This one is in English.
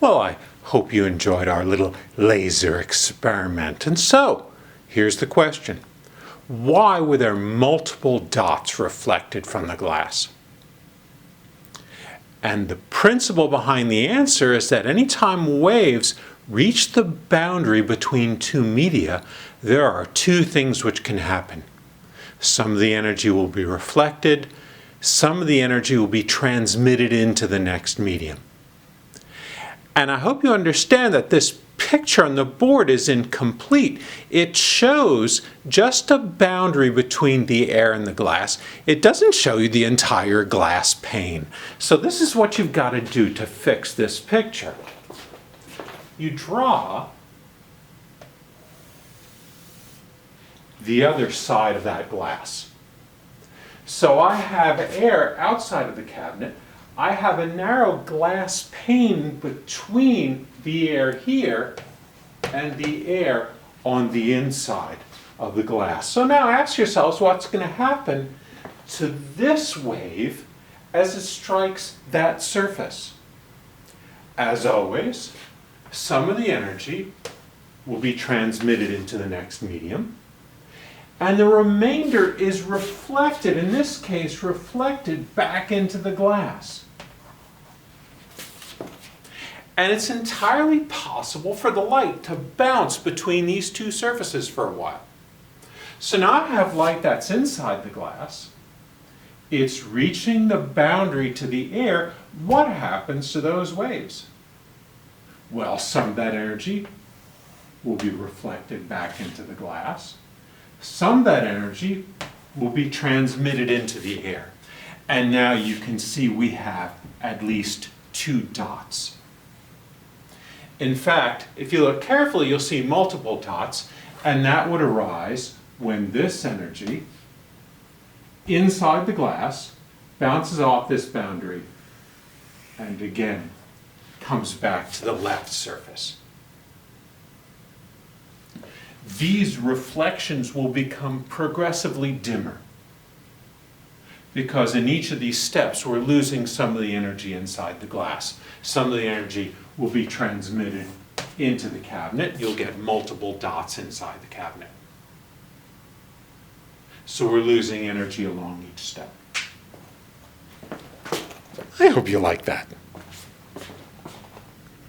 Well, I hope you enjoyed our little laser experiment. And so, here's the question. Why were there multiple dots reflected from the glass? And the principle behind the answer is that anytime waves reach the boundary between two media, there are two things which can happen. Some of the energy will be reflected, some of the energy will be transmitted into the next medium. And I hope you understand that this picture on the board is incomplete. It shows just a boundary between the air and the glass. It doesn't show you the entire glass pane. So this is what you've got to do to fix this picture. You draw the other side of that glass. So I have air outside of the cabinet. I have a narrow glass pane between the air here and the air on the inside of the glass. So now ask yourselves what's going to happen to this wave as it strikes that surface. As always, some of the energy will be transmitted into the next medium, and the remainder is reflected, in this case, reflected back into the glass. And it's entirely possible for the light to bounce between these two surfaces for a while. So now I have light that's inside the glass. It's reaching the boundary to the air. What happens to those waves? Well, some of that energy will be reflected back into the glass. Some of that energy will be transmitted into the air. And now you can see we have at least two dots. In fact, if you look carefully, you'll see multiple dots, and that would arise when this energy inside the glass bounces off this boundary and again comes back to the left surface. These reflections will become progressively dimmer because in each of these steps we're losing some of the energy inside the glass. Some of the energy will be transmitted into the cabinet. You'll get multiple dots inside the cabinet. So we're losing energy along each step. I hope you like that.